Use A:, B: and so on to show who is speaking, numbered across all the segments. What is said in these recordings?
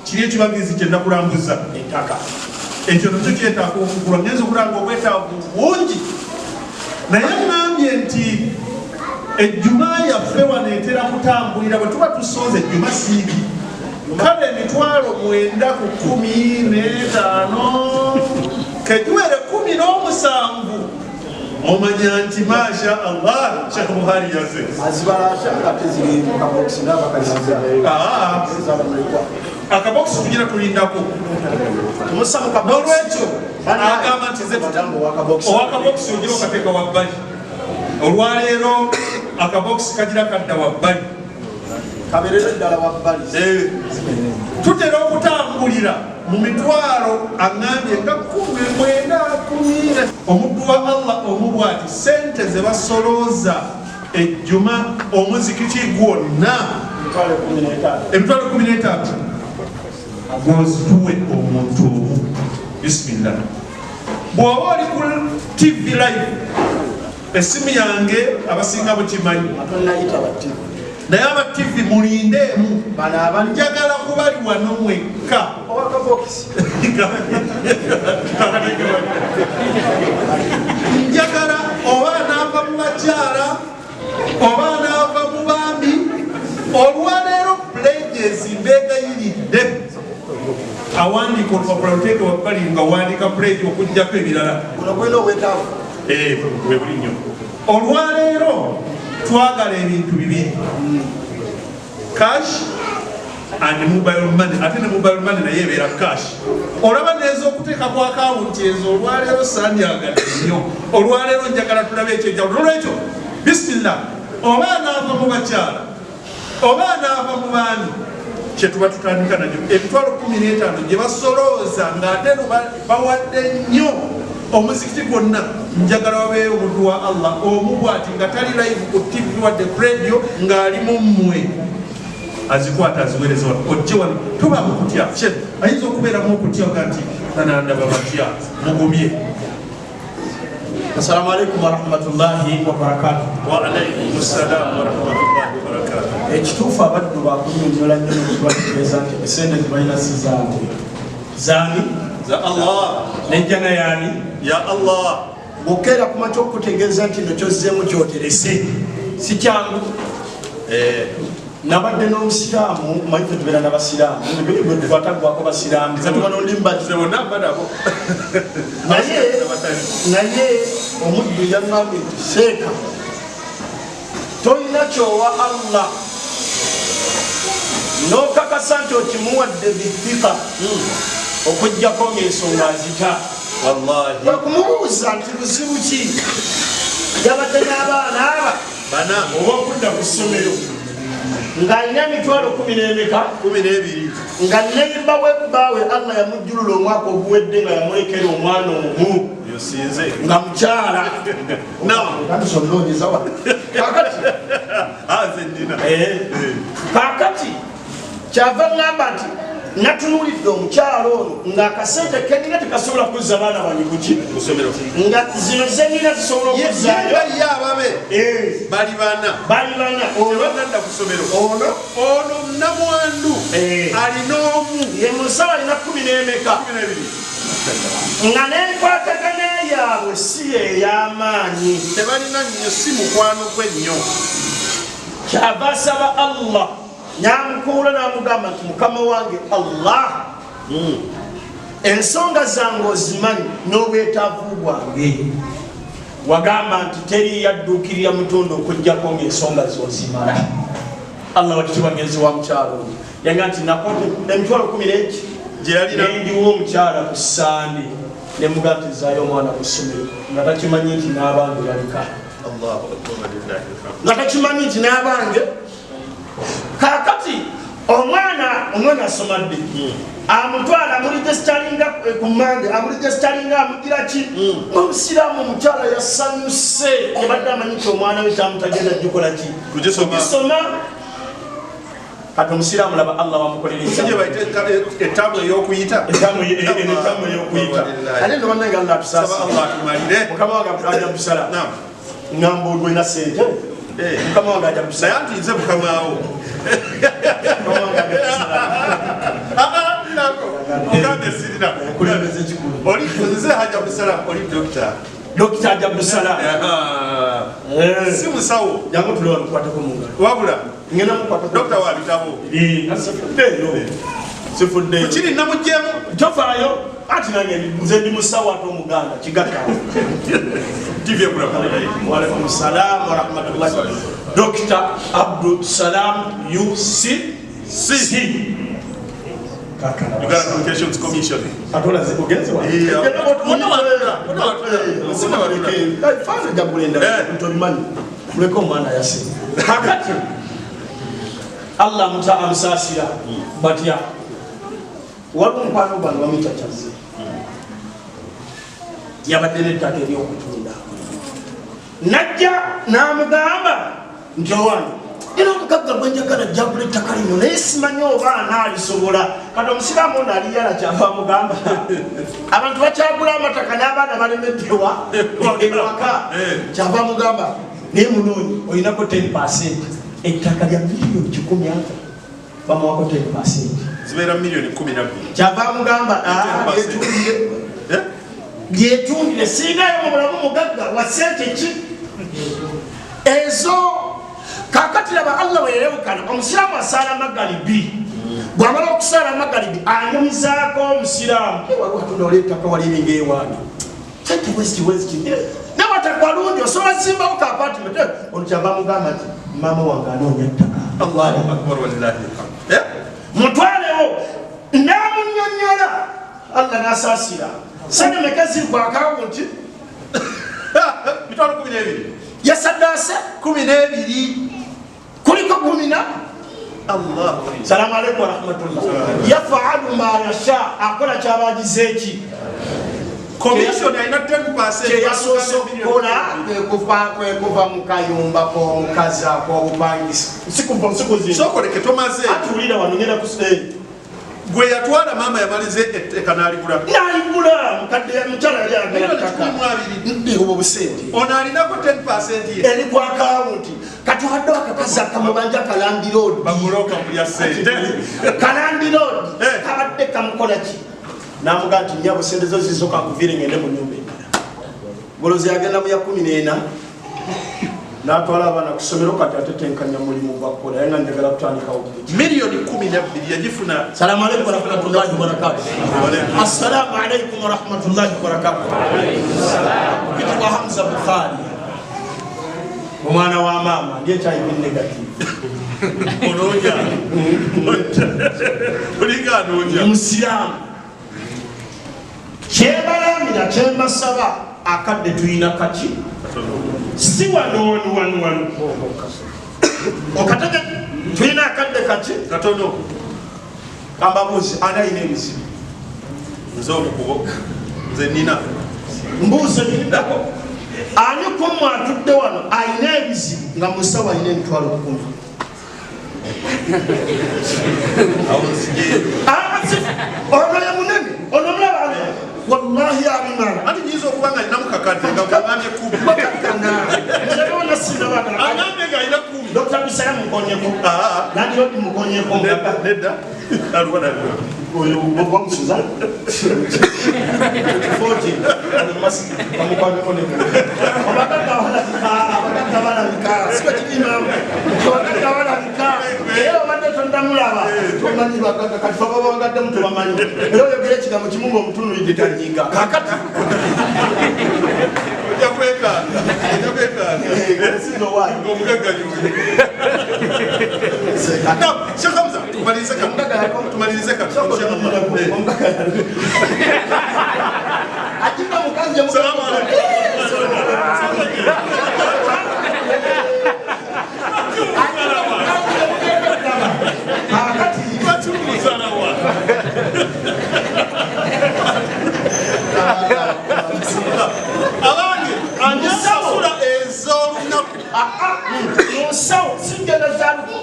A: kiri ekibagizi kye nakulambuza ettaka ekyo nakyo kyetaaga okugula ngenza okulanga obwetaavu bungi naye ŋŋambye nti ejjuma yaffe waneetera kutambulira bwe tuba tusooza ejjuma siibi kale emitwalo 915 kegiwere 17 omanya nti masha Allah Sheikh Buhari yaze
B: azibalasha ateziri mukabokisi n'abakaliza
A: akabokisi tugira tulindako n'olwekyo agamba nti ze owakabokisi ogira okateeka wabbali olwaleero akabokisi kagira kadda wabbali
B: kaberere ddala wabbali
A: tutera okutambulira mu mitwalo aŋŋambye nga 19 omuddu wa Allah omubwati sente ze basolooza ejjuma omuzikiti gwonna emitwalo 13 gwozituwe omuntu omu bisimillah bw'oba oli ku TV live esimu yange abasinga bukimanyi naye aba TV mulindeemu njagala kubali wano mwekka njagala oba anaava mu bakyala oba anaava mu baami olwaleero pledges mbeegayiridde awandiika olupapula luteeke wabbali nga wandika pledge okugjako ebirala bwe buli nnyo olwaleero twagala ebintu bibiri cash and mobile money ate ne mobile money naye ebeera cash olaba neeza okuteeka ku akawunti ezo olwaleero sandyagadde nnyo olwaleero njagala tulabe ekyenjawulo olwekyo bisimillah oba anaava mu bakyala oba anaava mu baami kyetuba tutandika nakyo emitwalo 15 gye basolooza ng'ate bawadde nnyo omuzikiti gwonna njagala wabeeyo omuddu wa Allah omubwati nga tali live ku TV wadde ku radio ng'ali mu mmwe azikwata aziweereza wano ojje wano tuba mu kutya ayinza okubeeramu okutya ga nti banandaba batya mugumye.
B: Assalamu alaikum warahmatullahi wabarakatuh.
A: Wa alaikum assalamu warahmatullahi wabarakatuh.
B: Ekituufu abaddu bakunyonyola nnyo n'okubategeeza nti esente tebalina sizaamu zaani
A: za Allah
B: nejjana yaani
A: ya Allah
B: bw'okeera ku makya okutegeeza nti no kyozzeemu kyoterese si kyangu. Nabadde n'omusiraamu manyi fe tubeera n'abasiraamu bwe tubatagwako basiraamu naye omuddu yangambye nti seeka tolina kyowa Allah n'okakasa nti okimuwadde bithika okuggyako ng'ensonga azita kumubuuza nti buzibu ki yabadde n'abaana aba oba okudda ku ssomero ng'alina emitwalo 12 nga neyimba bwekubaawe Allah yamujjulula omwaka oguwedde nga yamulekera omwana omu nga mukyala kakati kyava ngamba nti natunuulidde omukyalo ono ng'akasente kenina tekasobola kuzza baana bani kuki nga zino zenina zisobola okuzzayo
A: bali bana tebagenda ku ssomero ono namwandu alina omu
B: ye musawo alina 12 nga n'enkwatagana yaabwe si ey'amaanyi
A: tebalina nnyo si mukwano gwe nnyo
B: kyava asaba Allah nyamukuula n'amugamba nti mukama wange Allah ensonga zange ozimanyi n'obwetaavu bwange wagamba nti teri yadduukirira mutondo okuggyako ng'ensonga zozimala. Allah wakitibwa ngenzi wa mukyalo oyo yanga nti nakote emitwalo 11
A: gye yalina
B: nendiwa omukyala ku ssande nemuga nti zaayo omwana ku ssomero nga takimanyi nti n'abange balika nga takimanyi nti n'abange kakati omwana asoma dde amutwala amuregestaringa kumande amuregestaringa amugira ki omusiraamu omukyala yasanyuse yabadde amanyi nti omwana we tamutagenda jukola ki kugisoma kati omusiraamu laba Allah wamukolera
A: etamu ey'okuyita
B: ate ndo bannange Allah atusaasa mukama wange ajja kusala ngamba olwena sente mukama wange ajja kusala
A: naye anti nze mukamawo Uganda sirina. Oli nze Haji Abdulsalam oli doctor.
B: Dr. Haji Abdulsalam.
A: Si musawo.
B: Jangu tulo wakwatako mungalo.
A: Wabula.
B: Ngena mukwatako.
A: Doctor wa bitabo.
B: Sifudde.
A: Kuchiri namujjemu.
B: Tofaayo. Ati nange nze ndi musawo ate omuganda kigaka.
A: TV ekula.
B: Wa alaikum salaam wa rahmatullahi wa barakatuh. Dr. Abdulsalam UC.
A: Uganda Communications Commission.
B: Atola zikogenze wa. Fanya jambo lenda mtobimani. Kuleko mwana yase. Hakati. Allah mta amsasira batia. Watu mpano bano wamichachazi. Yabadele take lyo kutunda. Najja namugamba njowano. Ino mukabga bwenja kana jabule takali no nesimanyo bana alisobola kado musiramu nali yala kyava mugamba abantu bakyagula amataka n'abaana balemeddwa ewaka kyava mugamba naye munonyi olinako 10% ettaka lya miliyoni 10 bamuwako 10%
A: zibeera miliyoni 12
B: kyava mugamba lyetundire singayo mu bulamu mugagga wa sente ki ezo kakati laba Allah weerewukana omusiraamu asaala magalibi bw'amala okusaala magalibi anyumizaako omusiraamu waliwo oleetaka waliringa ewaani sente wesiti newatakwa lungi osobola zimbawo ka apartment ono kyava mugamba nti maama wange anoonya ttaka mutwalewo n'amunnyonnyola Allah n'asaasira sente meka ziri ku akawunti
A: mitwalo 12
B: yasaddaase 12 kuliko 10 Allah salamu alaykum wa rahmatullah yaf'alu ma yasha akola kyabagizeeki
A: commission ayina 10%
B: yasoso kola kuva mukayumba ko mukaza ko ubangisi sikuzi
A: sokoleke tomaze
B: atulira wanonyera ku stage
A: gwe yatwala mama yamalize ekanalibula
B: nalibula mukadde mchala yali agala taka ndi obo busente
A: ona alinako 10%
B: eri kwa account katwadde akakaza kamubanja kalandi road
A: bamuloka mulya sente
B: kalandi road kabadde kamukola ki namuga nti nyabo sente zo zizoka kuvire ngende mu nyumba golozi agenda mu ya 14 natwala abana kusomero kati atetenkanya mulimu gwakola yanga ndegala kutandika okuti
A: miliyoni 12 yagifuna
B: salamu alaykum wa rahmatullahi wa barakatuh assalamu alaykum wa rahmatullahi wa barakatuh kitwa Hamza Bukhari omwana wa mama ndiye chaibi negative
A: onoja uliga noja
B: musiramu kyebalamira kyembasaba akadde tuyina kaki si wano okatege tuyina akadde kaki
A: katono
B: ambabuzi anayina ebizibu
A: nze omukubo nze nina
B: mbuuze nindako ani kumu atudde wano ayina ebizibu nga musawo ayina emitwalo 10 ono ye munene ono mulaba wallahi abimana
A: ati nyizo okubanga alina mukakadde nga bwagambye 10
B: nzebona sinabagala
A: agambe nga alina 10
B: Dr. Abdulsalam mukonyeko nandi odi mukonyeko
A: nedda alwana
B: oyo wamusuza 40 almasi bamukwame kone abaganda wala mikara siko kimam abaganda wala mikara leo bande tondamulaba tomanyi baganda kati baba baganda mtu bamanyi leo yogere kigambo kimungo omutunu yidetanyinga kakati
A: yakweka
B: sizo wayi
A: ngomugaga yule na shakamza tumalize kama
B: ajinga mukazi ya
A: salamu alaykum abange anyasasula ez'olunaku
B: musawo singenda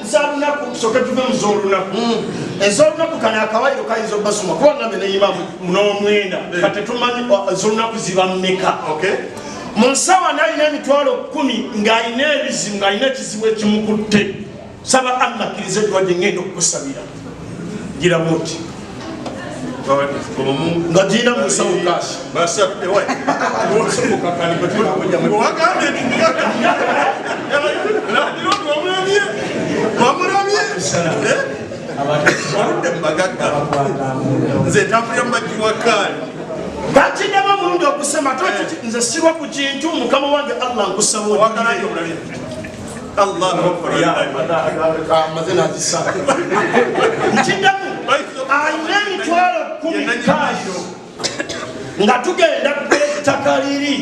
B: zalunaku soke tuve muzolunaku ezolunaku kana akawairo kayinza obasoma kuba ngambe neyima n'omwenda kati tumanyi zolunaku ziba mmeka munsawo anayina emitwalo 10 ng'ayina ebizibu ng'ayina ekizibu ekimukutte saba Allah akkirize edwadde ngenda okukusabira gira muti nga jina musawo kashi
A: nze tambulira mubagiwa kaali
B: bakiddamu omulundi okusema nze sirwa ku kintu mukama wange allah nkusaba nkiddamu ayina emitwalo 10 nga tugenda kugula ettaka liri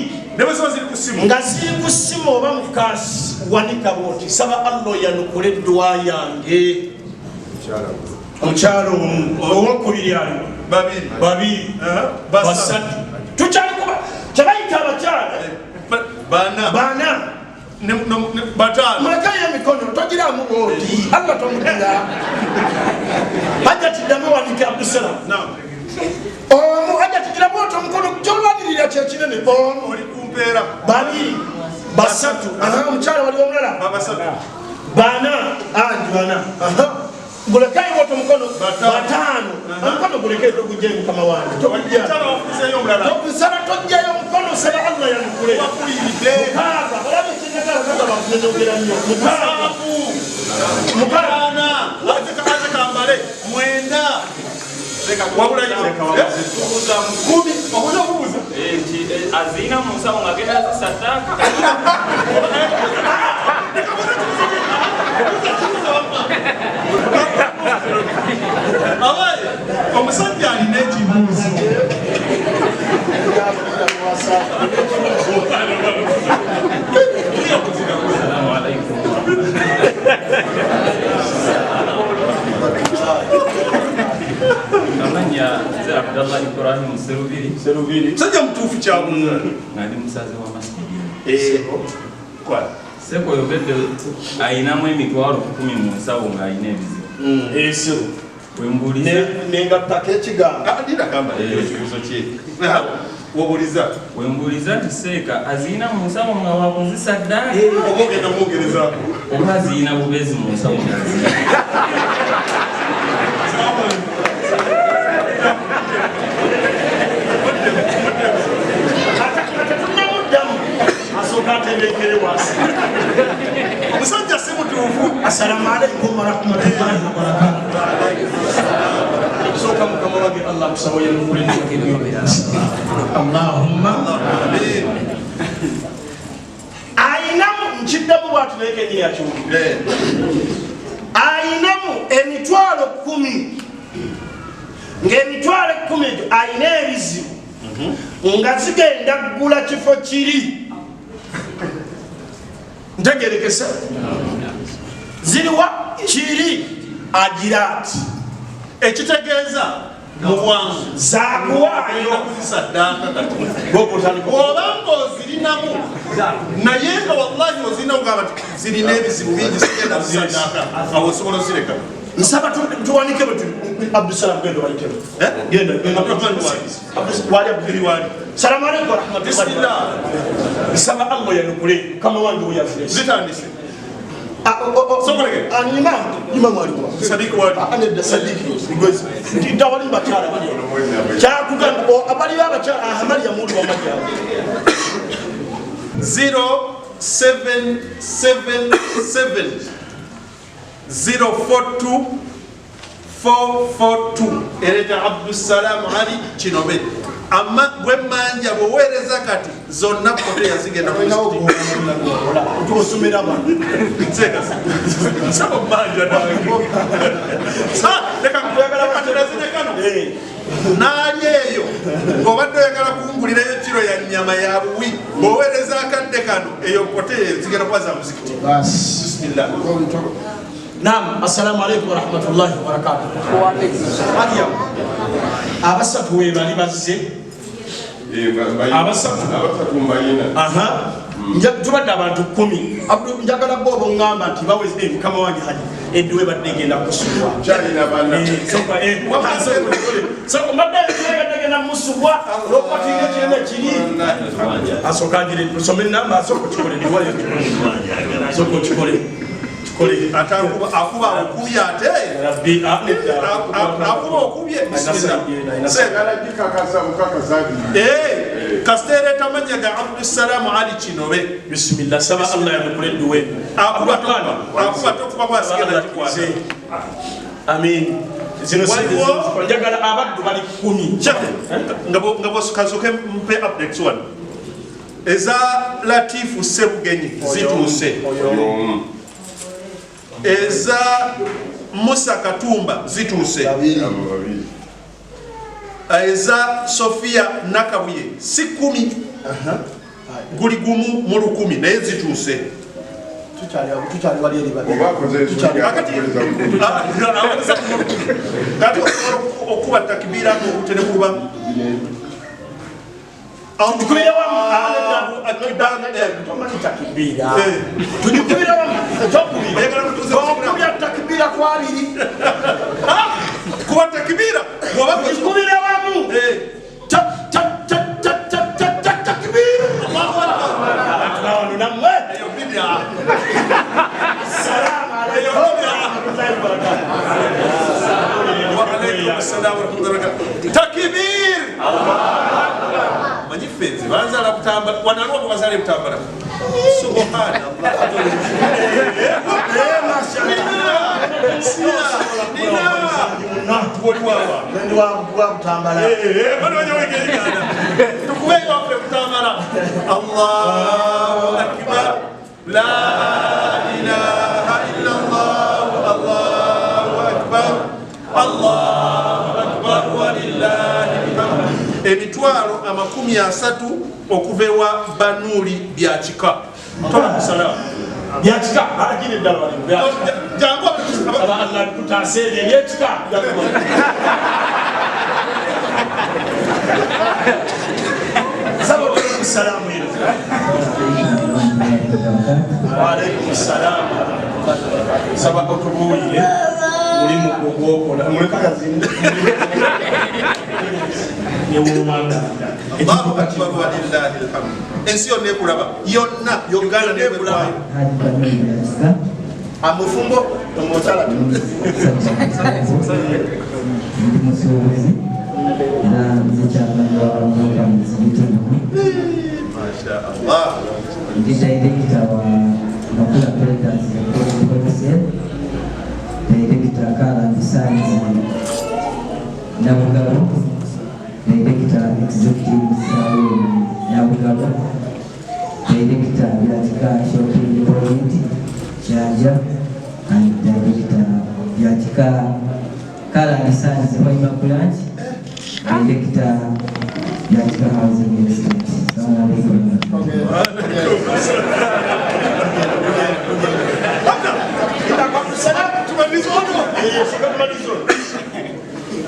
B: nga ziri ku ssimu oba mukasi wanika bwoti saba allah yanukula edduwa yange omukyalo owokubiri aliwo babiri basatu tukyalikuba kyebayita abakyala bana mwekayo emikono togiramu oti allah tomudira ajatiddamu wanika abdusalamu omu ajatidiramu oti omukono kyolwanirira kyekinene omu babiri basatu omukyala wali omulala bana gulekayo woto mukono batano omukono gulekeyo togujjayo mukama wange tokusaba tojjayo omukono saba allah yanukule mukaaga olabe kinagaga bakunenogera nnyo
A: mukaaga mwenda
C: azina musawo ngagenda zisataka
A: abaye omusajja alina ekibuuzo
C: amanya nze abdallah ibrahim serubiri
A: musajja mutuufu kyabuuza
C: ngandi musaze wa masjidi seko yogedde ayinamu emitwalo 10 mu nsawo ng'ayina ebizibu wembuliza
B: nengattako
A: ekibuuzo kye wobuliza
C: wembuliza nti seeka azina mu nsawo nga wakuzisa ddala
A: oba ogenda mwogerezaako
C: oba azina bubezi mu nsawo ngazina
A: omusajja si mutuufu
B: assalamu alaikum warahmatullahi wabarakatuh soka mukama wange allah kusaba yenukule allahumma ayinamu nkiddamu bwatu naye kenyini yakyukire ayinamu emitwalo 10 ng'emitwalo 10 egyo ayina ebizibu nga zigenda kugula kifo kiri ntegerekesa ziriwa kiri agira ati
A: ekitegeeza mu bwangu
B: zakuwaayo
A: bw'oba ng'ozirinamu naye nga wallahi ozirinamu ngaba zirina ebizibu bingi zigenda zisaddaaka awo osobola ozireka
B: nsaba tuwanike bwe abdusalamu genda walikebe wali salamu alaikum warahmatullahi nsaba allah yanukule kama wange weyavire
A: zitandise
B: imamu alikuwa anedda sadiki ntawali bakyala kyakugamba abali babakyala ahamali yamuntu wamajyawo
A: 0777 042 442 ereta abdusalamu ali kinobe amma bwemmanja bweweereza kati zonna kote yazigenda
B: tosomera
A: saba mmanja naali eyo ng'obadde oyagala kungulirayo kiro ya nnyama ya buwi bw'oweereza akadde kano eyo kote zigenda kuba za muzikiti bismillah.
B: Naam, assalamu alaikum warahmatullahi wabarakatuh. Mariam, abasatu we bali bazze. Abasatu mbayina. Aha. Tubadde abantu 10. Abdu njagala bobo ngamba nti baweze mukama wange haji. Edduwe badde genda kusubwa.
A: Kyalina bana.
B: Soko mbadde genda musubwa. Lopatinga kyene kiri. Asokagire tusome namba asoko kikole liwayo. Asoko kikole.
A: akuba okubye ate akuba okubye kasiteera etamanya ga Abdussalaamu Ali Kinobe
B: bismillah saba Allah yamukuledduwe
A: akuba tokuba kwasigala kikwata
B: amin zino njagala abaddu bali 10
A: nga bwekazoke mpe updates wano eza Latifu Ssebugenyi zituuse eza Musa Katumba zituuse eza Sofia Nakabuye si 10 guli gumu mu 10 naye zituuse kati okuba takibira okutenekuba kuba takibira takbir manifenzi banzala kutambala wanalwa bazale kutambala subhanallah Allahu akbar la ilaha illa Allah Allahu akbar Allahu akbar walillahi alhamd emitwalo 30 okuva ewa Banuuli byakika tola kusalamu
B: byakika agire ddala
A: jangu
B: Allah kutaseere byakika sababu salamu wa alaykum salam sababu tubuye mulimu ogwokola mulekagazini
A: Allahu akbar walillahi alhamd ensi yonna ekulaba yonna Uganda nekulaba
B: amufumbo omutala
A: Masha Allah
D: director wa Makula Predators director Kala Science Nabugabo director executive Nabugabo director Yatika Shopping Point Jaja and director Yatika Kala Science Makula director Yatika Housing Estate.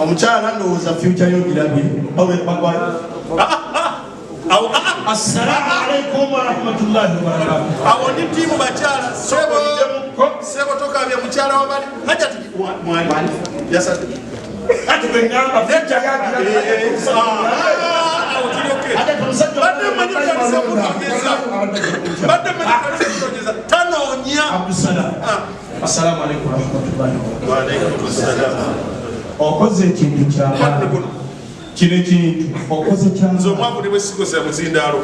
B: omukyala ndowooza future yogirabye assalamu alaikum warahmatullahi wabarakatuh
A: awo ndi tiimu bakyala sebo tokabya mukyala wabali hajja mwali yasatu
B: ati bengamba future assalamu alaikum warahmatullahi wabarakatuh okoze ekintu kyamaani kino ekintu okoze
A: nze omwavu ne bwesikosa muzindaalo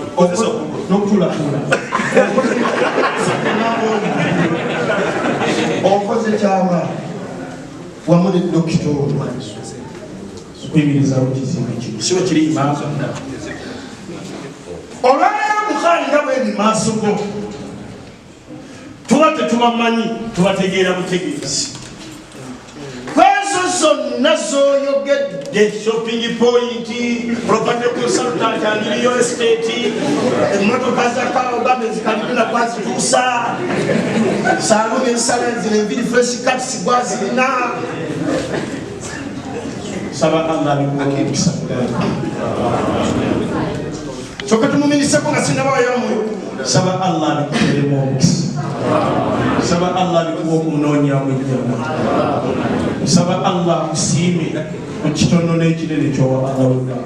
B: n'okutulaatula okoze kyamaani wamu ne dokita kuyimirizawo kizimbe kino siwe kiri maaso olwaleero mukaali nga bweri maaso go tuba tetubamanyi tubategeera butegeezi kwezo zonna zoyogedde shopping point property consultant and real estate emmotoka zakaogambe zikalibina kwazituusa saluni ensala zino enviri fresh cuts gwazirina saba Allah bikukisa kyokka tumuminiseko nga sinnabawayamu saba Allah bikuteremu omukisa saba Allah bikuwa okunoonyamu ejjamu saba Allah kusiime mu kitono n'ekinene kyowa Allah wekka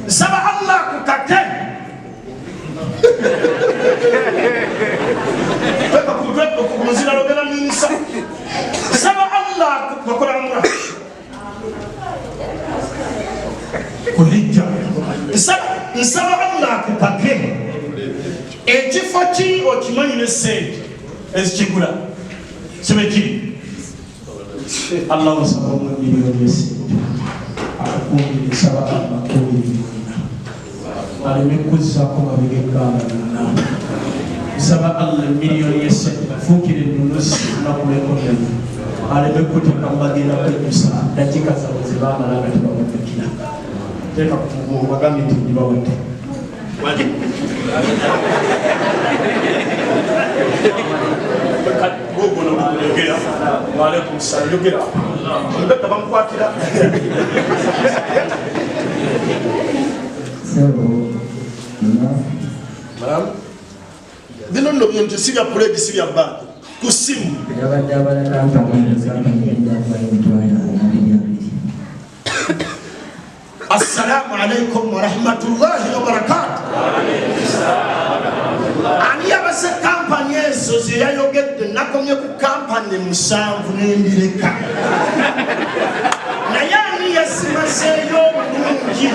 B: saba Allah kukate kakati okimanyi ne sente ezikigula sibekiri Allah wasaba miliyoni esente akukumbira esaba amakumi aleme kuzzaako mabega ebbanga lyonna nsaba Allah miliyoni esente afuukire ennunuzi nakulekonemu aleme kuteeka mubagenda kwegusa dakiika zaabwe ze baamala nga tebawulikira teeka ku mugongo bagambye nti ndibawedde gogono yogera waalaikum salaam yogera mbega bamukwatira bino nno byo nti si bya puledi si bya banki ku simu assalamu alaikum warahmatullahi wabarakatuh ani yabase kampani ezo zeyayogedde nakomye ku kampani 7 nendireka naye ani yasimazeeyo bulungi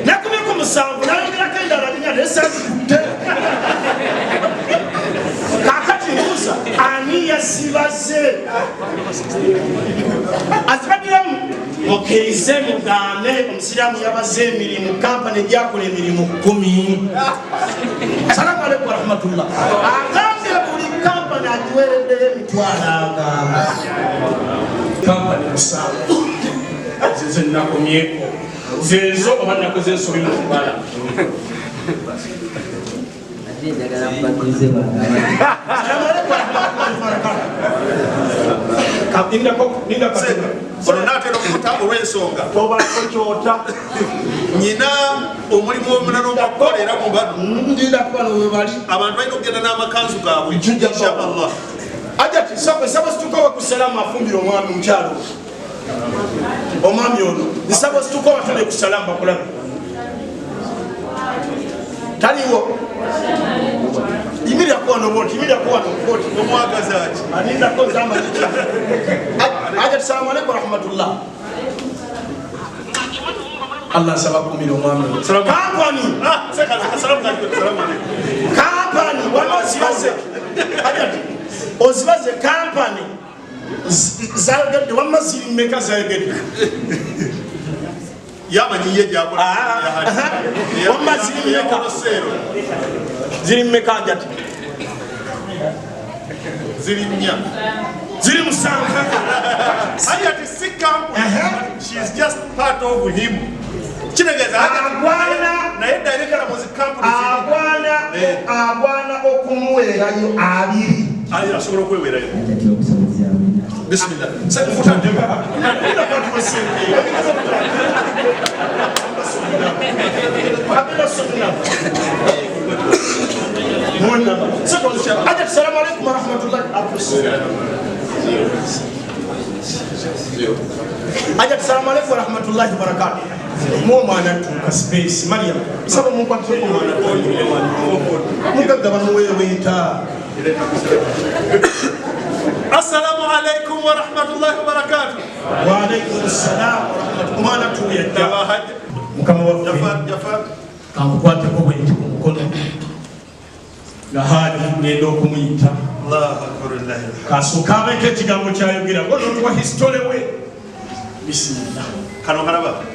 B: nakomye ku 7 nayogerako endala linya nesazikutte kakati mbuuza ani yasibaze azibadiramu mukkirize mugambe omusiraamu yabaze emirimu kampani egyakola emirimu 10 salamu alaikum warahmatullah agambye buli kampani agiwereddeyo emitwalo agamba kampani 7 zezo nakomyeko zezo oba nakoze ensobi mukubala
A: ononatera okuta olw'ensonga obakokyota nyina omulimu omulala omukolera mu bano abantu balina okugenda n'amakanzu gaabwe inshallah
B: ajati saba situkowa kusalamu afumbire omwami mukyalo omwami ono nisaba situkowa tuli kusalamu bakulabe taliwo imirya kuwano boti imirya kuwano boti
A: omwagaza ati
B: aninda kozamba kicha aja assalamu alaykum warahmatullah Allah sabakumira omwami kampani
A: assalamu alaykum
B: kampani wanozibaze aja ozibaze kampani zalgedde wamaziri meka zalgedde
A: yamanyiye gyakola
B: wamaziri meka ziri mmeka njati
A: ziri nnya
B: ziri musanvu
A: ali ati si kampuni she is just part of him kitegeeza
B: agwana
A: naye director mu zi kampuni
B: agwana okumuweerayo 2
A: ali asobola okweweerayo bismillah sekufuta ndeba
B: assalamu alaikum warahmatullahi ajat assalamu alaikum warahmatullahi wabarakatuh mo mwana tuka space Maryam sabo mu kwatso ko mwana to ile mwana mugagaba no weyita
A: assalamu alaikum warahmatullahi wabarakatuh
B: wa alaikum assalam warahmatullahi mwana to yetta mukama wa
A: jafar
B: kamkwate ko bwe ku mukono lahadi nendo kumuyita
A: Allahu akbar Allah
B: kasuka beke kigambo kyayogera gono twa history we bismillah
A: kano karaba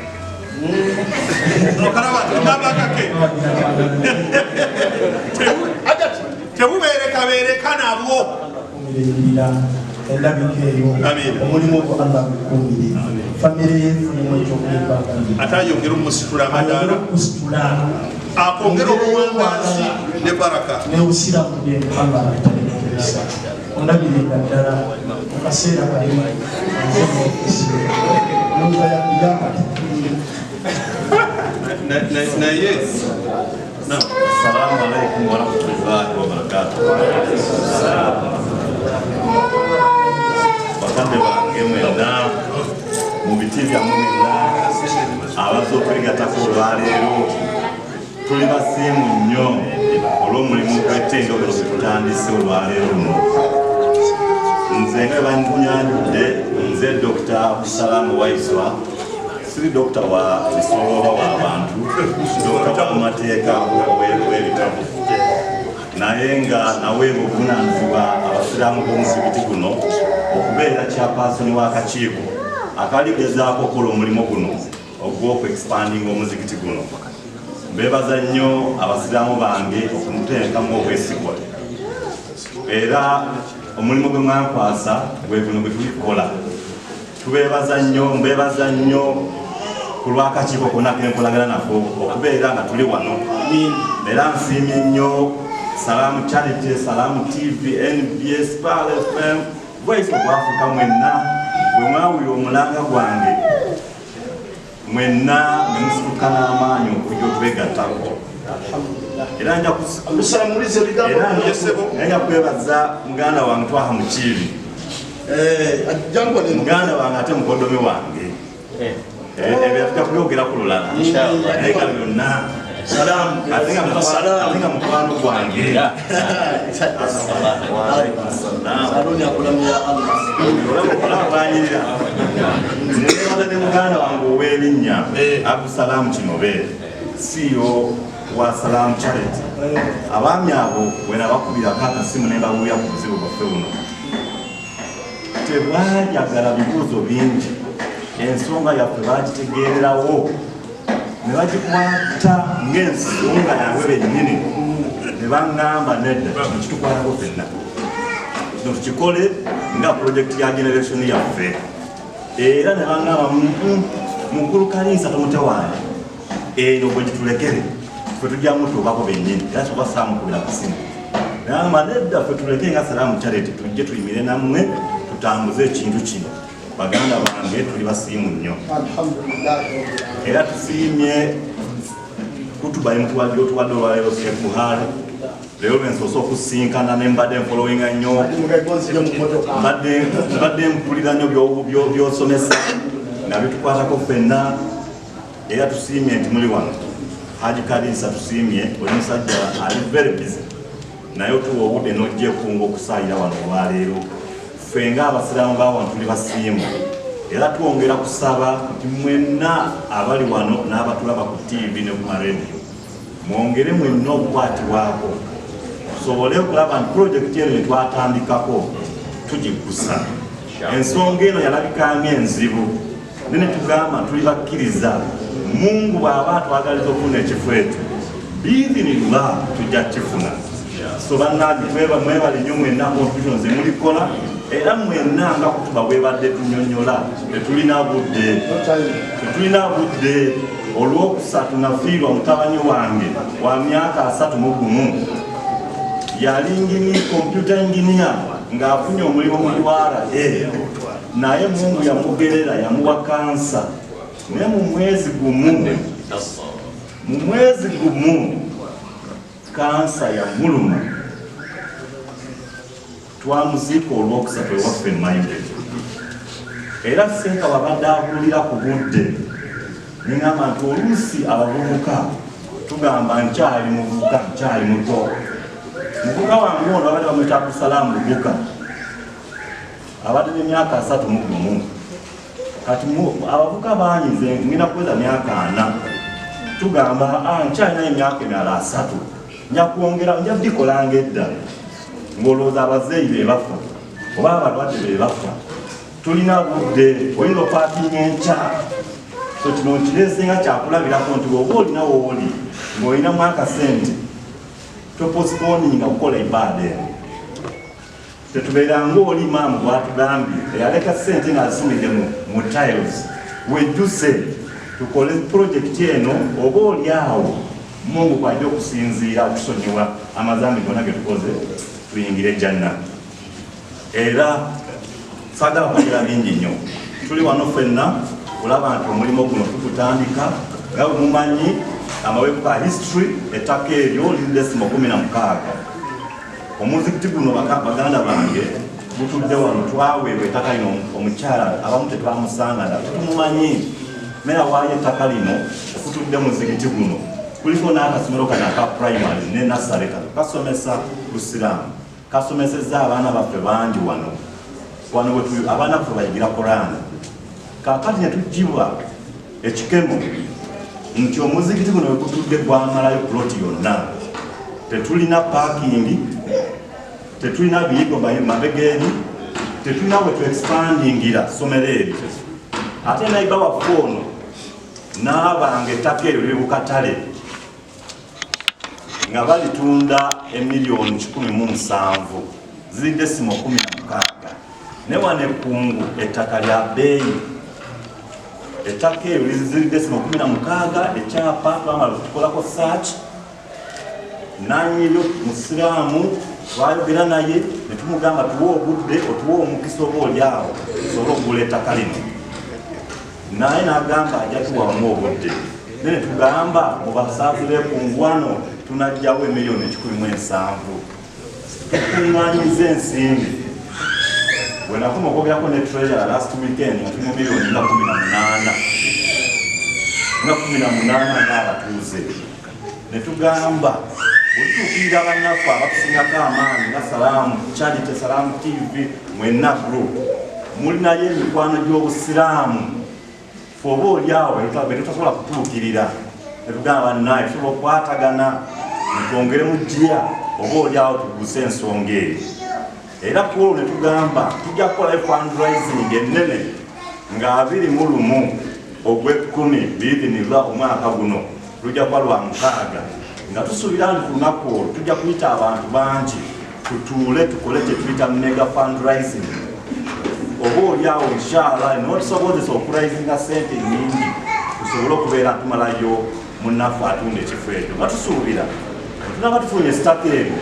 A: no karaba ndabakake
B: ajati
A: tebubereka nabwo
B: kumirira endabikeyo omulimu gwa Allah kukumire family yefu mwejo kwibanga
A: atayongera omusitula amadala akongera obuwangazi ne baraka
B: ne usiramu ne Allah atalikirisa ondabiringa ddala mukaseera kalimu nonga yakuyakati
A: naye
E: assalamu alaikum warahmatullahi wabarakatuh bakande bange mwena mu biti byammwe mwena abaza okwegatako olwaleero tuli basiimu nnyo olw'omulimu gw'ettendekero gwe tutandise olwaleero luno nze nga bankunyanjudde nze Dr. Abdusalamu Waiswa siri dokita wa bisoloba w'abantu dokita w'amateeka w'ebitabo naye nga nawe buvunaanyizibwa abasiraamu b'omuzikiti guno okubeera kyapasoni w'akakiiko akaligezaako okukola omulimu guno ogw'okuexpandinga omuzikiti guno. Mbeebaza nnyo abasiraamu bange okumuteekamu obwesigwa era omulimu gwe mwankwasa gwe guno gwe tulikukola. Tubeebaza nnyo, mbeebaza nnyo ku lw'akakiiko konna kenkolagana nako okubeera nga tuli wano. Era nsiimye nnyo Salamu Charity, Salamu TV, NBS, Pal FM, Voice of Africa mwenna bwe mwawulira omulanga gwange mwenna ne musituka n'amaanyi okujja otwegattako. Era nja kwebaza muganda wange Twaha Mukiibi, muganda wange ate mukoddomi wange. Ebyo tujja kubyogera ku lulala naye nga byonna ate nga mukwano gwange olabanyirira nebaza ne muganda wange ow'erinnya Abdusalamu Kinobe, CEO wa Salamu Charity. Abaami abo bwe nabakubirako akasimu ne mbawulira ku buzibu bwaffe buno tebajagala bibuuzo bingi, ensonga yaffe bagitegeererawo ne bagikwata ng'ensonga yaabwe bennyini ne baŋŋamba nedda kino kitukwatako ffenna kino tukikole nga pulojekiti ya generation yaffe. Era ne baŋŋamba mukulu Kaliisa tomutawaanya eno bwe gitulekere ffe tujja mutuukako bennyini era tubasaamukulira ku simu. Nagamba nedda ffe tuleke nga Salamu Charity tujje tuyimire nammwe tutambuze ekintu kino. Baganda bange tuli basiimu nnyo era tusiimye kutuba emutuwadde otuwadde olwaleero Sheikh Buhari. Leero lwensoose okusinkana ne mbadde mpolowinga nnyo, mbadde mpulira nnyo by'osomesa nga bitukwatako ffenna. Era tusiimye nti muli wano. Haji Kaliisa tusiimye, oli musajja ali very busy naye otuwa obudde n'ojjekunga okusaayira wano olwaleero. Ffe ng'abasiraamu ba wano tuli basiimu era twongera kusaba nti mwenna abali wano n'abatulaba ku TV ne ku marediyo mwongere mwenna okukwatibwako tusobole okulaba nti pulojekiti eno netwatandikako tugikusa. Ensonga eno yalabikanga enzibu ne tugamba tuli bakkiriza Mungu bw'aba atwagaliza okufuna ekifo ekyo biidhinillah tujja kifuna. So bannange mwebale nnyo mwenna contribution ze mulikola era mwenna nga kutuba bwebadde tunyonnyola tetulina budde. Olwokusatu nafiirwa mutabani wange wa myaka 31 yali computer engineer ng'afunye omulimu mu URA naye Mungu yamugerera yamuwa kansa naye mu mwezi gumu kansa yamuluma. Twamuziika olwokusatu ewaffe Mayinde era Senka babadde abulira ku budde ningamba nti oluusi abavubuka tugamba nkyali muvubuka nkyali muto. Muvubuka wange ono abadde bamwita Abdusalamu Lubuka abadde n'emyaka 31 kati abavubuka banyize ngenda kuweza myaka 4 tugamba nkyalina emyaka emirala 3 njakwongera nja bikolanga edda ng'olowooza abazeeyi be bafa oba abalwadde be bafa. Tulina budde oyinza okwatinga enkya so kino nkirese nga kyakulabirako nti oba olina wooli ng'olinamu akasente toposponinga kukola ibbaada eno. Tetubeeranga oli maamu bwatugambye eyaleka sente ng'azisimidde mu tiles wejjuse tukole pulojekiti eno oba oli awo Mungu kwajja okusinziira okusonyiwa amazambi gonna ge tukoze tuyingire janna. Era saagala kwogera bingi nnyo. Tuli wano ffenna kulaba nti omulimu guno tukutandika nga bwe mumanyi amaweeka history ettaka eryo liri 16. Omuzikiti guno baganda bange gutudde wano twaweebwa ettaka lino omukyala abamu tetwamusangana tutumumanyi naye awaayo ettaka lino okutudde muzikiti guno kuliko n'akasomero kano aka primary ne nursery kasomesa Busiraamu kasomesezza abaana baffe bangi wano abaana baffe bayigira Qur'an. Kaakati ne tugibwa ekikemo nti omuzikiti guno wegutudde gwamalayo ploti yonna tetulina parking tetulina biyigo mabegeeri tetulina bwe tuexpandingira somero eryo ate naiba waffe ono n'abanga ettaka eryo liri bukatale nga balitunda emiliyoni 17 ziri desimo 16 ne wane kungu ettaka lya bbeeyi ettaka eryo ziri desimo 16 ekyapa twamala tukolako search nanyiryo musiraamu twayogera naye ne tumugamba tuwe obudde otuwe omukisa oba olyawo tusobole okugula ettaka lino naye n'agamba ajja tuwamu obudde ne tugamba mubasaazire kungu wano tunajjawo emiliyoni 17 tukuŋŋaanyiza ensimbi bwe nakoma okwogerako ne treasurer last weekend nga tulimu miliyoni nga 18 ng'abatuuze ne tugamba bwetutuukirira bannaffe abatusingako amaanyi nga salaamu charity salaamu tv mwenna group mulinayo emikwano gy'obusiraamu fe oba oliawo betutasobola kutuukirira netugamba naye tusobola okukwatagana netwongeremu jjiya oba oliawo tuguse ensonga eyo era kuolwo netugamba tujja kukolayo fundraising ennene nga 21 ogw'ekkumi biidhinirwa omwaka guno lujja kuba lwa 6 nga tusuubira nti ku lunaku olwo tujja kuyita abantu bangi tutuule tukole kyetuyita mega fundraising oba oliawo inshallah notusobozesa okuraisinga sente nyingi tusobole okubeera tumalayo munnaffe atunda ekifo ekyo nga tusuubira tunaba tufunye sitaka eryo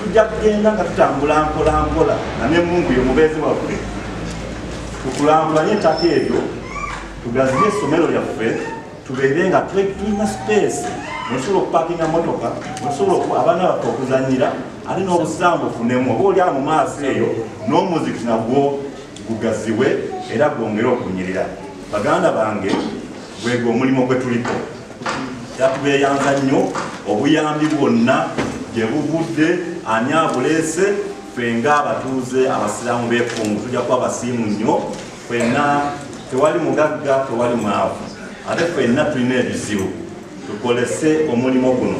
E: tujja kugenda nga tutambula mpolampola nga ne Mungu ye mubeezi waffe tukulambulanye ettaka eryo tugaziye essomero lyaffe tubeere nga tulina space nosobola okupakinga motoka nosobola abaana baffe okuzanyira ate n'obusiraamu bufunemu oba olyawo mu maaso eyo n'omuziki nagwo gugaziwe era gwongere okunyirira baganda bange gwego omulimu gwe tuliko yatubeeyanza nnyo obuyambi bwonna gye buvudde ani abuleese ffe ng'abatuuze abasiraamu b'ekungu tujja kuba basiimu nnyo ffenna tewali mugagga tewali mwavu ate ffenna tulina ebizibu tukolese omulimu guno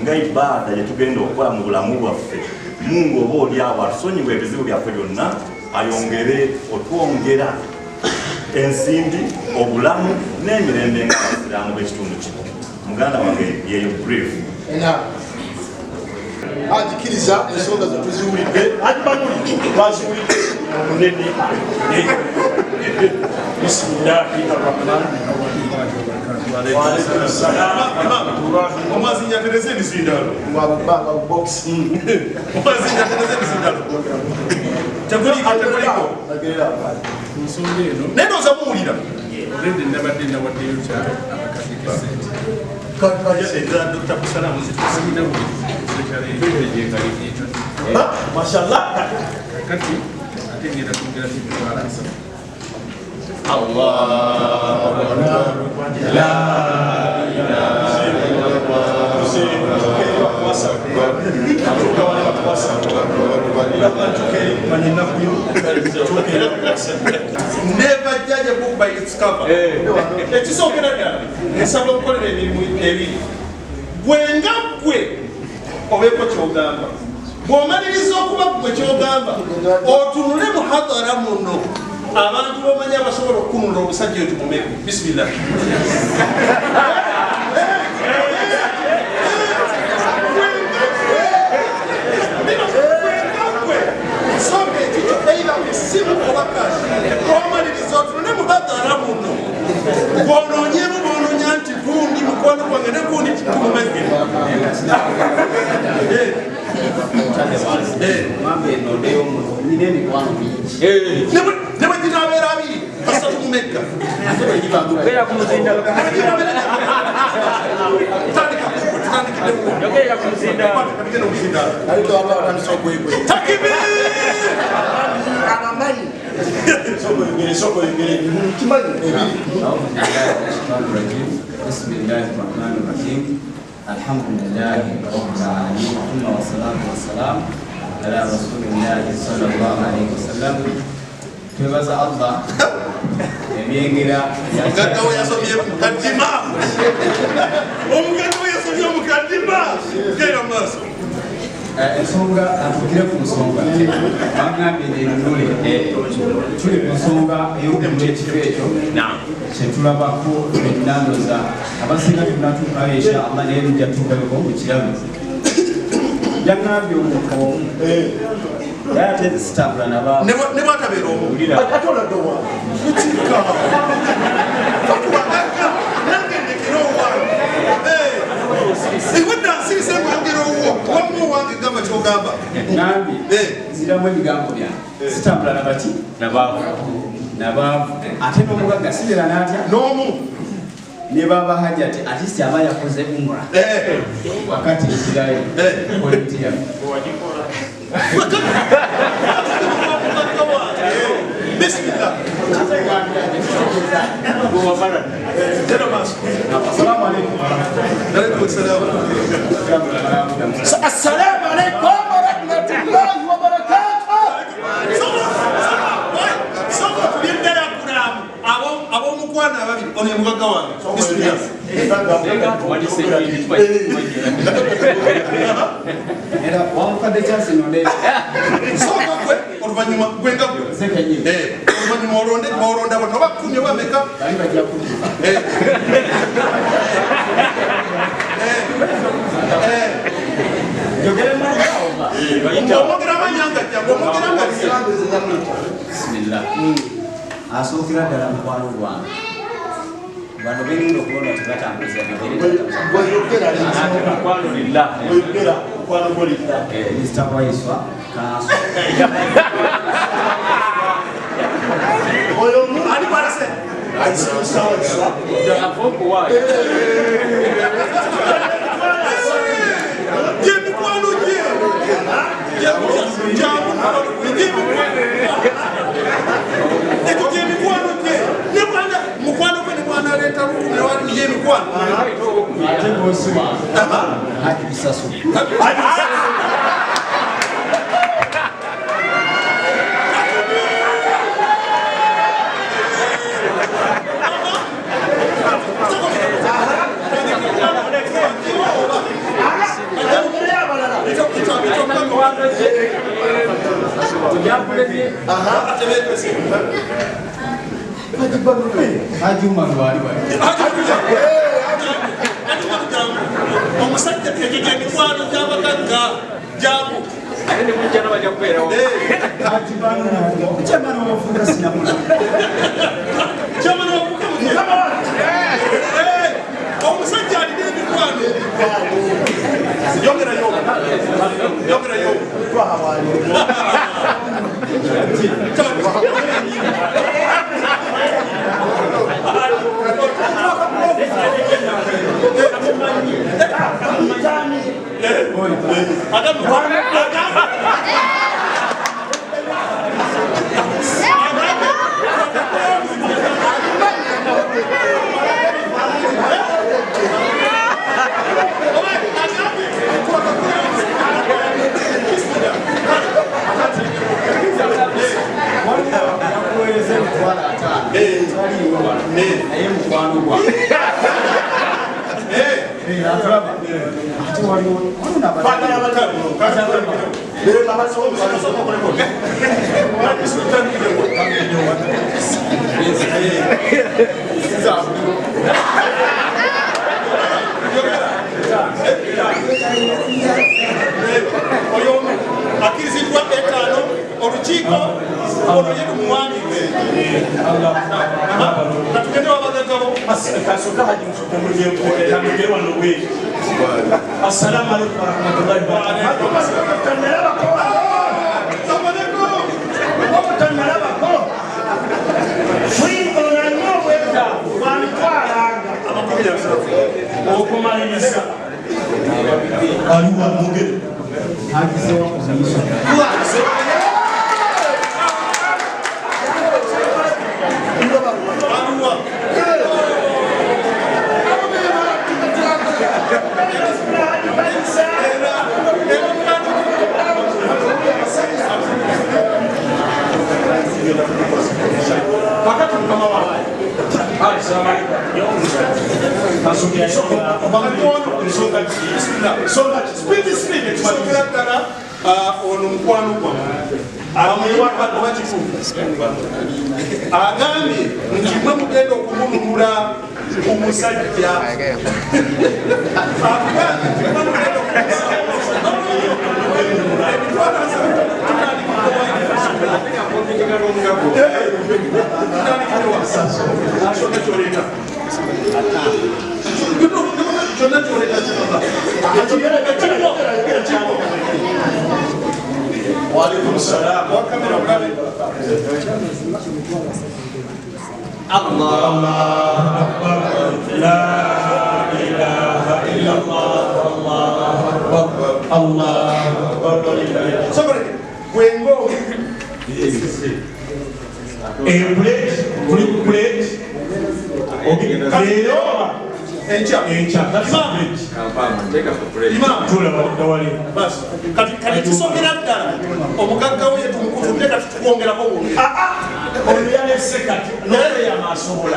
E: nga ibaada gye tugenda okukola mu bulamu bwaffe Mungu oba oliawo atusonyiwe ebizibu byaffe byonna ayongere otwongera ensimbi obulamu n'emirembe ng'abasiraamu b'ekitundu kino muganda wange yeyo brief
B: agikiriza ensonga zetuziwulidde twaziwulidde munene bisimillahi arrahmani
A: omwazinyatereze emisindalo
B: mwabanga box
A: omwazinyatereze emisindalo teguliko naye nooza muwulira Dr. Kusalamu
B: mashallah
A: never judge a book by its cover. Ekisokera ddala nsaba okukolera emirimu ebiri bwenga ggwe obeeko kyogamba bw'omaliriza okuba ggwe kyogamba otunule muhadara muno abantu bomanyi abasobola okukunula omusajja oyo tumumeko bisimillah simu obakazi omaliriza otunule muhadara muno bw'onoonyemu bw'onoonya nti gundi mukwano gwange ne gundi tumumeke ne bwe ginaabeera abiri basatu mumekka
D: بسم الله الرحمن الرحيم الحمد لله رب العالمين ثم والصلاة والسلام على رسول الله صلى الله عليه وسلم. Twebaza Allah emyengera
A: Omugagga we yasomye mukaddima. Omugagga we yasomye mukaddima. Genda mu maaso.
D: ensonga atukire ku nsonga bagambye nenunule tuli ku nsonga ey'okugula ekifo ekyo kyetulabako enandoza abasinga tunatuukayo insha allah naye nja tuukabeko mu kirabu yagambye omuko naye ate zitambula
A: ne bwatabeera omuwulira
B: atoladowa kikika
A: fatuwagagga nange ndekera owange iwedda nsirise muyogera owo wamu owange gamba kyogamba
D: ngambye nziramu ebigambo byange zitambula nabaki nabaavu ate n'omugagga sibera n'atya
A: n'omu
D: ne baba hajati atisi aba yakoze umra wakati ekirayo politiya
A: bismillah
D: assalamu alaikum
B: assalamu alaikum warahmatullahi wabarakatuh
A: ab'omukwana ababiri ono ye mugagga wange bismillah
D: era wamukadde kyasinonde
A: sooka gwe oluvannyuma gwenga gwe oluvannyuma olonda bano oba kkumi oba meka
D: bali bajja kutuuka
A: omwogera amanyanga jjangu omwogera nga
D: bismillah asookera ddala mukwano gwange bano benina okubona tebatambuza mr waiswa kanso
A: ani balase gyemikwano gye ekyo gyemikwano gye nebwana mukwano gwe nebwana aleeta lukumewani yemikwano
D: ate bosima haji bisasu Hajuma lwali
A: omusajja ekyo gyemikwano gyabagagga gyamu
D: kyamana obafuuka sinamula
A: omusajja alina emikwano yogerayo
D: naye mukwano gwange atulaba ate waliwo
A: akirizibwa etaano olukiiko ono ye lumuwandiike katugende wabagagabo
B: kasoka haji msukumuliye wano we assalamu alaikum warahmatullahi wabarakatuh okumaliriza aliwa mugere
D: hagizewa kuziisha
B: wakati
A: ono mukwano gwammwe oba kituufu agambye nti mwe mugenda okumununula omusajja
B: وعليكم السلام الله أكبر لا إله إلا الله الله أكبر
A: kati tusomera ddala omugagga we tumukutumye kati tukwongerako
B: ono yalese kati naye yamasobola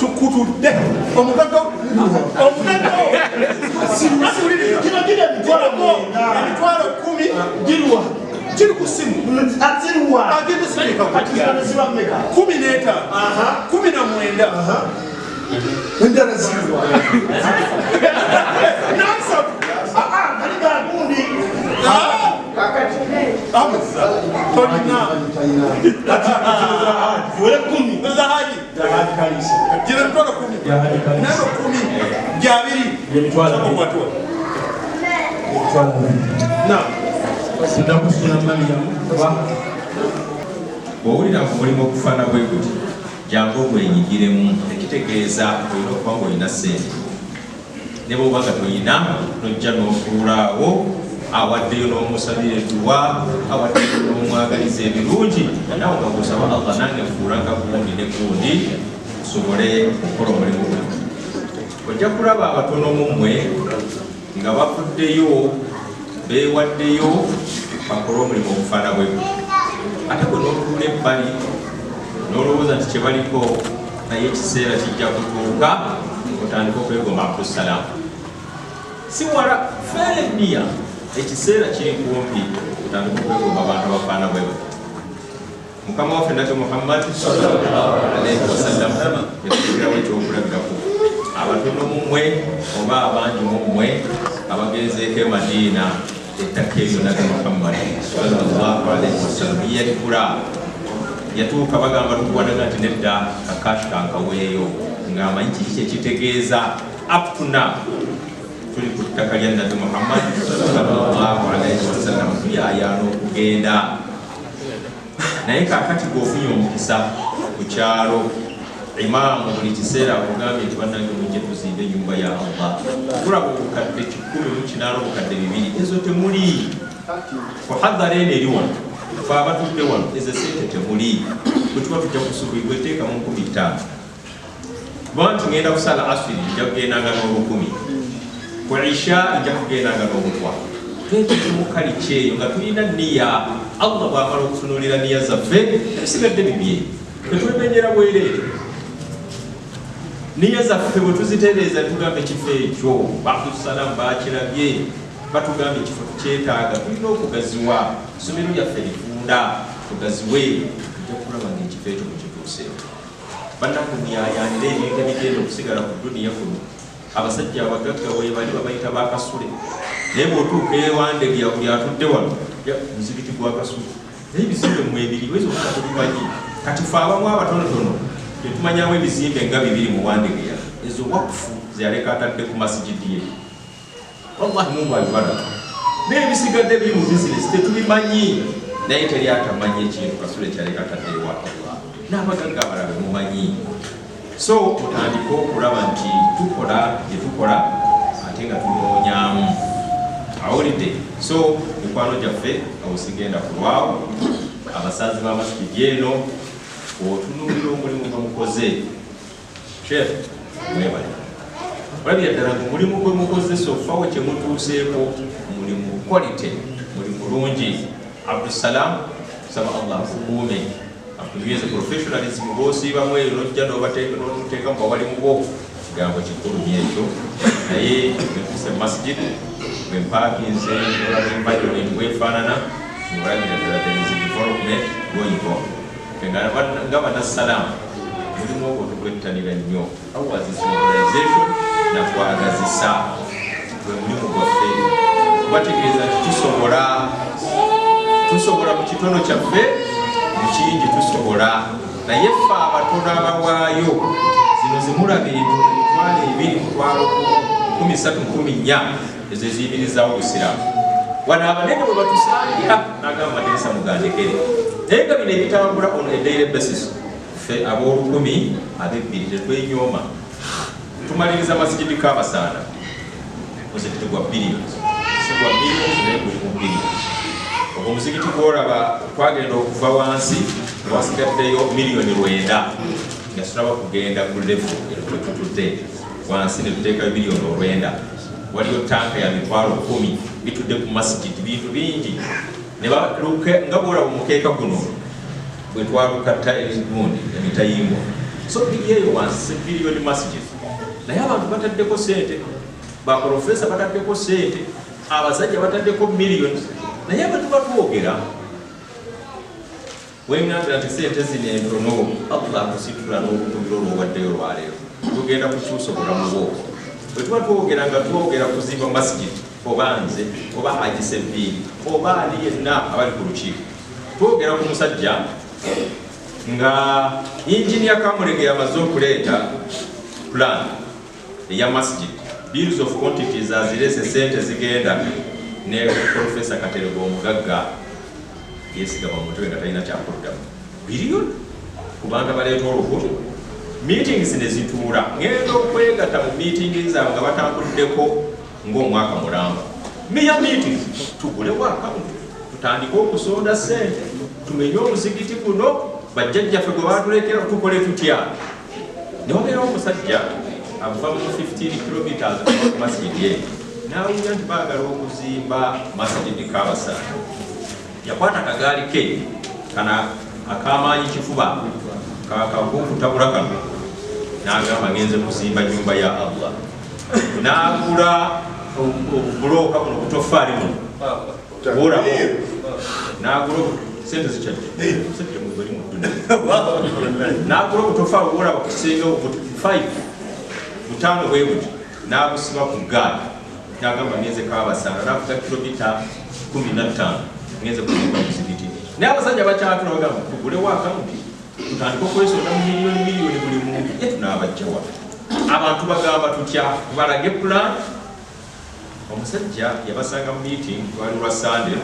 A: tukutudde omugagga emitwalo 10 girwa kiri ku simu agende simeeka 15 19
B: endala zirwa
A: nasatu
B: aligagundi
A: tolina zahaji gira emitwalo 10 nano 10 gyabiri okwatua
F: bw'owulira ku mulimu okufaana bwe guti jangu ogwenyigiremu ekitegeeza olina okuba ng'olina ssente ne bw'oba nga toyina nojja n'otuulaawo awaddeyo n'omusabira edduwa awaddeyo n'omwagaliza ebirungi nawe nga gusaba Allah nange nfuula nga gundi ne gundi tusobole okukola omulimu gwe ojja kulaba abatono mu mmwe nga bafuddeyo beewaddeyo bakole omulimu ogufaana bwe ate gwe n'otuula ebbali n'olowooza nti kye baliko naye ekiseera kijja kutuuka otandika okwegomba abdussalaamu si wala feereniya ekiseera kiri kumpi otandika okwegomba abantu abafaana bwe mukama waffe nabbi Muhammad sallallahu alaihi wasallam yatugirawo ekyokulabirako abatono mu mmwe oba abangi mu mmwe abagenzeeko e Madiina ettaka eryo nabbi Muhammad sallallahu alaihi wasallam yalikula yatuuka bagamba tukuwanaga nti nedda kakashi kankaweeyo ng'amanyi kiki kyekitegeeza up to now tuli ku ttaka lya nabbi Muhammad sallallahu alaihi wasallam tuyayaana okugenda naye kakati g'ofunye omukisa ku kyalo imaamu buli kiseera akugambye nti bannange mujje tuzimbe ennyumba ya Allah tulaba obukadde 108 obukadde 2 ezo temuli kuhadhara eno eri wano fe abatudde wano ezo sente temuli bwe tuba tujja kusubibwa eteekamu 15 kuba nti ngenda kusala asiri nja kugendanga n'olukumi ku isha nja kugendanga n'obutwa twetekimuka likyeyo nga tulina niya Allah bw'amala okutunuulira niya zaffe ebisigadde bibye tetwemenyera bwereere niya zaffe bwe tuzitereeza tugambe ekifo ekyo Abdussalaamu bakirabye batugambye ekifo tukyetaaga tulina okugaziwa isomero lyaffe lifunda tugaziwe tujja kulaba ngaekifo ekyo mukituuseewo bannakunyayanira ebintu ebigenda okusigala ku duniya kuno abasajja abagagga we bali babayita bakasule naye bw'otuuka ewandegya buli atudde wano muzibiti gwakasule naye ebizimbe mu ebiri wezi okuka tubimanyi kati fe abamu abatonotono tetumanyawo ebizimbe nga 2 mu wandegeya ezo wakufu zeyaleka atadde ku masigidi ye wallahi Mungu abibala n'ebisigadde biri mu bizinesi tetubimanyi naye teri atamanyi ekintu kasule kyaleka taddeewa n'abagagga abalala mumanyi so otandika okulaba nti tukola gyetukola ate nga tunoonyaamu awulidde so mikwano gyaffe awosigenda kulwawo abasazi b'amasikidi eno otunuulira omulimu gwe mukoze chef mwebale olabira ddala nga omulimu gwe mukoze sofawo kye mutuuseeko mulimu quality muli mulungi Abdussalam saba Allah akukuume akunyweze professionalism bw'osiibamu eyo n'ojja n'oteeka mu bawalimu bwo kigambo kikulu nyekyo naye nekuse masjid bwe mpaakinze olaba environment bwefaanana olabira ddala there is development going on nga bannassalaamu mulimu ogwo tugwettanira nnyo awazisa organization nakwagazisa gwe mulimu gwaffe kubategeeza nti tusobola mu kitono kyaffe mu kingi tusobola naye ffe abatono abawaayo zino zimulaba emitwalo 2,3,4 ezo eziyimirizawo obusiraamu wano abanene bwe batusangira n'agamba madirisa mugandekere naye nga bino ebitambula on a daily basis ffe ab'olukumi ab'ebbiri tetwenyooma tumaliriza masigidi k'abasaana muzikiti gwa billions si gwa billions naye gulimu billions ogwo omuzikiti gw'olaba twagenda okuva wansi wasigaddeyo miliyoni 9 nga tulaba kugenda ku level twetutudde wansi ne tuteekayo miliyoni 9 waliyo tanka ya mitwalo 10 bitudde ku masigidi bintu bingi nga bwolaba omukeeka guno bwe twalukatta ebigundi emitayimbwa so biriyeyo wansi biliyoni masigidi naye abantu bataddeko sente baprofesa bataddeko sente abasajja bataddeko miliyoni naye abantu batwogera wenagera nti sente zino entono Allah akusitula n'obutumiro olwowaddeyo olwaleero tugenda kukyusa obulamu bwo bwe tuba twogera nga twogera kuzimba masigidi oba nze oba agisebbiiri oba ani yenna abali ku lukiiko twogera ku musajja nga injinia Kamulege yamaze okuleeta plan eya masjid bills of quantities azirese sente zigenda ne Professor Katerego omugagga yesigama mutwe nga talina kyakuddamu biliyoni kubanga baleeta olukutu meetings ne zituula ngenda okwegatta mu meetings zaabwe nga batambuddeko ng'omwaka mulamba miya meetings tugulewo akawunti tutandike okusonda sente tumenye omuzigiti guno bajjajjaffe gwe baatulekera tukole tutya ne wabeerawo omusajja ava mu 15 kilometers ku masjidi ye n'awulira nti baagala okuzimba masjidi k'abasaana yakwata akagaali ke kana akamaanyi kifuba kakunkutabula kano n'agamba ngenze kuzimba nyumba ya Allah n'agula obuloka buno butofaali buno bwolabo n'agula sente zikyajja n'agula obutofaali bwolaba ku kisenge 5 bwe buti n'abusiba ku gaali n'agamba ngenze k'abasaana n'avuga kilomita 15 ngenze kuzimba muzigiti naye abasajja bakyatula bagamba tugulewo akawunti tutandika okwesonda mu miliyoni buli muntu ye tunaabajjawa abantu bagamba tutya balage plan omusajja yabasanga mu meeting twali lwa Sande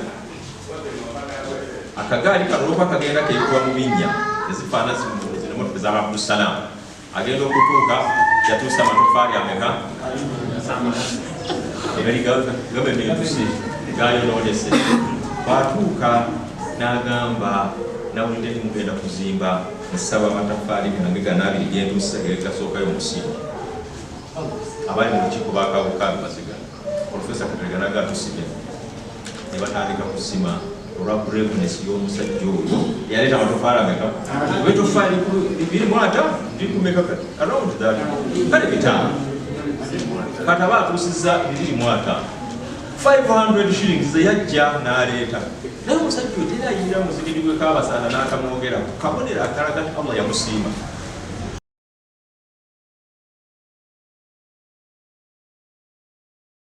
F: akagaali kaloopa kagenda keekuba mu binnya ezifaana zinomotoka za Abdussalam agenda okutuuka yatuusa amatofaali ameka egali gavumenti gayonoonese batuuka n'agamba nawulidde nti mugenda kuzimba nsaba amatafaali gange ganaabiri gentuusa gasookayo omusingi abali mu lukiiko bakabukaabi baziga Professor Katerega naga tusime ne batandika kusima olwa braveness y'omusajja oyo yaleeta amatofaali ameka ebitofaali 25 ndikumeka around that kale bitaano kati aba atuusizza 25 500 shillings yajja n'aleeta naye omusajja oyo teri ayingira muzigiri gwe k'abasaana n'akamwogera kabonera akalaga nti Allah yamusiima